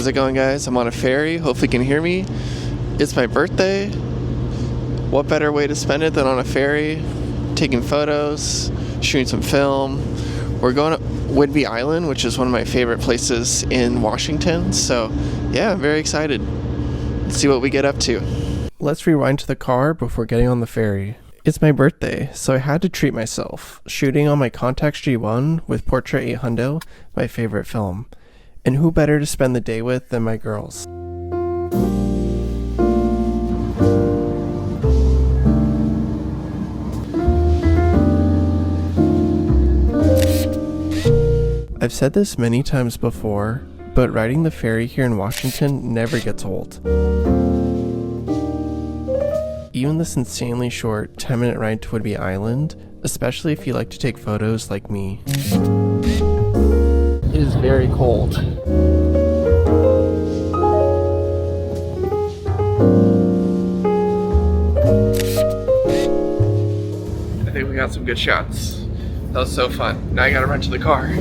How's it going, guys? I'm on a ferry. Hopefully you can hear me. It's my birthday. What better way to spend it than on a ferry? Taking photos, shooting some film. We're going to Whidbey Island, which is one of my favorite places in Washington. So yeah, I'm very excited. Let's see what we get up to. Let's rewind to the car before getting on the ferry. It's my birthday, so I had to treat myself, shooting on my Contax G1 with Portrait 800, my favorite film. And who better to spend the day with than my girls? I've said this many times before, but riding the ferry here in Washington never gets old. Even this insanely short 10-minute ride to Whidbey Island, especially if you like to take photos like me. It is very cold. I think we got some good shots. That was so fun. Now I gotta run to the car.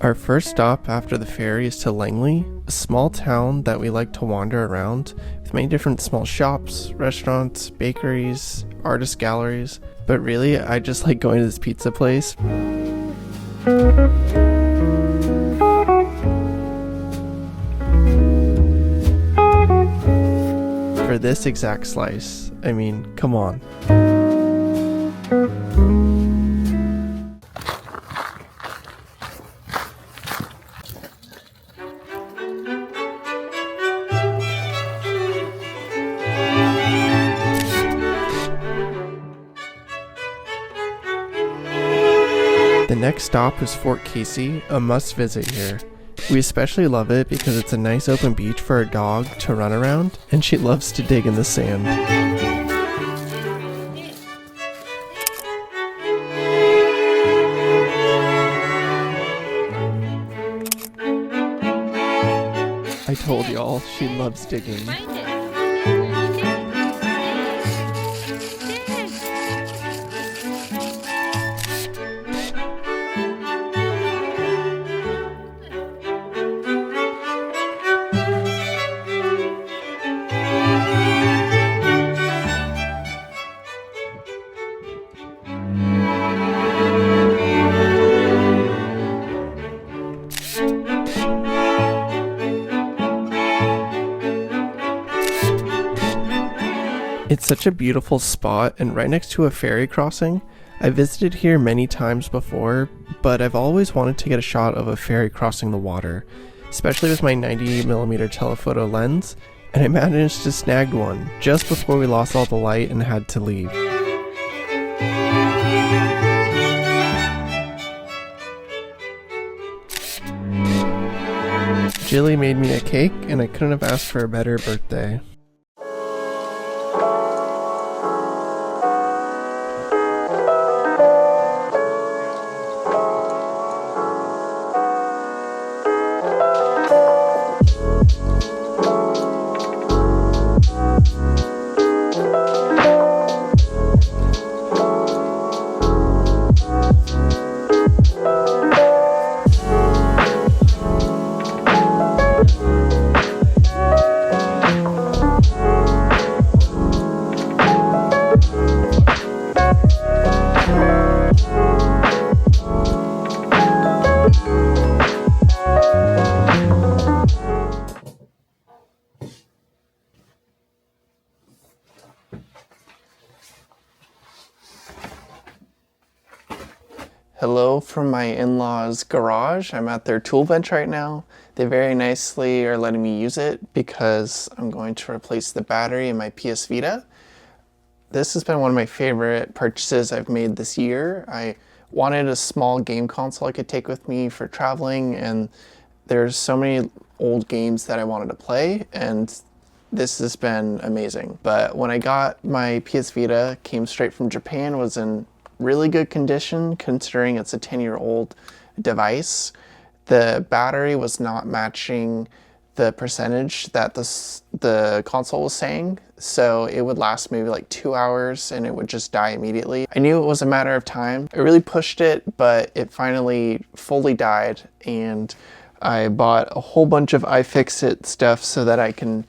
Our first stop after the ferry is to Langley, a small town that we like to wander around with many different small shops, restaurants, bakeries, artist galleries, but really I just like going to this pizza place. For this exact slice, I mean, come on. The next stop is Fort Casey, a must visit here. We especially love it because it's a nice open beach for our dog to run around, and she loves to dig in the sand. I told y'all, she loves digging. It's such a beautiful spot and right next to a ferry crossing. I visited here many times before, but I've always wanted to get a shot of a ferry crossing the water, especially with my 90mm telephoto lens, and I managed to snag one just before we lost all the light and had to leave. Jilly made me a cake, and I couldn't have asked for a better birthday. Hello from my in-laws' garage. I'm at their tool bench right now. They very nicely are letting me use it because I'm going to replace the battery in my PS Vita. This has been one of my favorite purchases I've made this year. I wanted a small game console I could take with me for traveling, and there's so many old games that I wanted to play, and this has been amazing. But when I got my PS Vita, came straight from Japan, was in really good condition considering it's a 10-year-old device. The battery was not matching the percentage that the console was saying, so it would last maybe like 2 hours and it would just die immediately. I knew it was a matter of time. I really pushed it, but it finally fully died, and I bought a whole bunch of iFixit stuff so that I can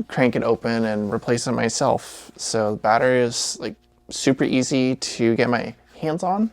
crank it open and replace it myself. So the battery is like super easy to get my hands on,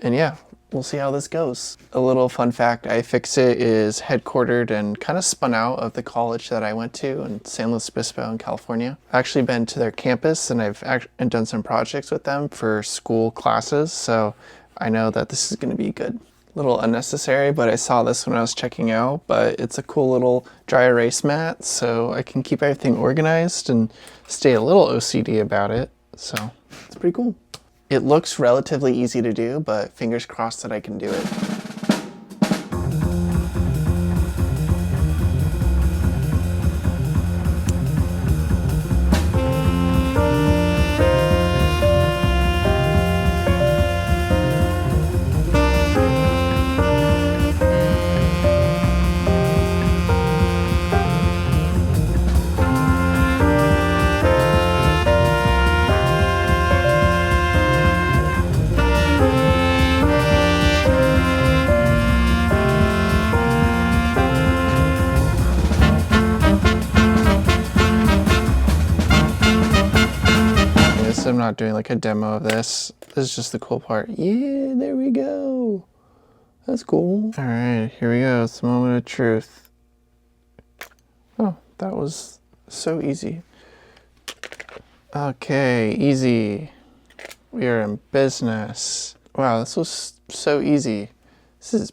and yeah, we'll see how this goes. A little fun fact, iFixit is headquartered and kind of spun out of the college that I went to in San Luis Obispo in California. I've actually been to their campus and I've done some projects with them for school classes, so I know that this is going to be good. A little unnecessary, but I saw this when I was checking out, but it's a cool little dry erase mat, so I can keep everything organized and stay a little OCD about it, so it's pretty cool. It looks relatively easy to do, but fingers crossed that I can do it. I'm not doing like a demo of this. This is just the cool part. Yeah, there we go. That's cool. All right, here we go. It's the moment of truth. Oh, that was so easy. Okay, easy. We are in business. Wow, this was so easy. This is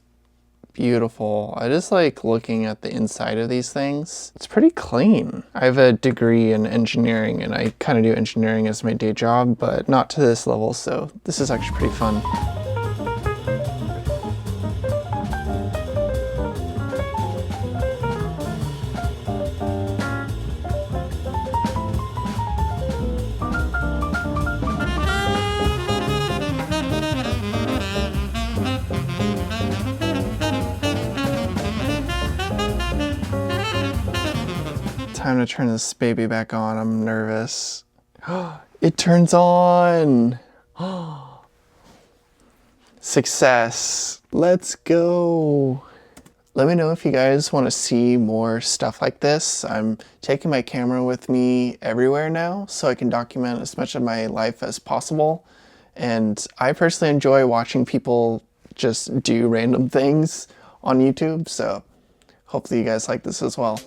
beautiful. I just like looking at the inside of these things. It's pretty clean. I have a degree in engineering and I kind of do engineering as my day job, but not to this level, so this is actually pretty fun. Time to turn this baby back on. I'm nervous. It turns on. Success. Let's go. Let me know if you guys want to see more stuff like this. I'm taking my camera with me everywhere now so I can document as much of my life as possible. And I personally enjoy watching people just do random things on YouTube. So hopefully you guys like this as well.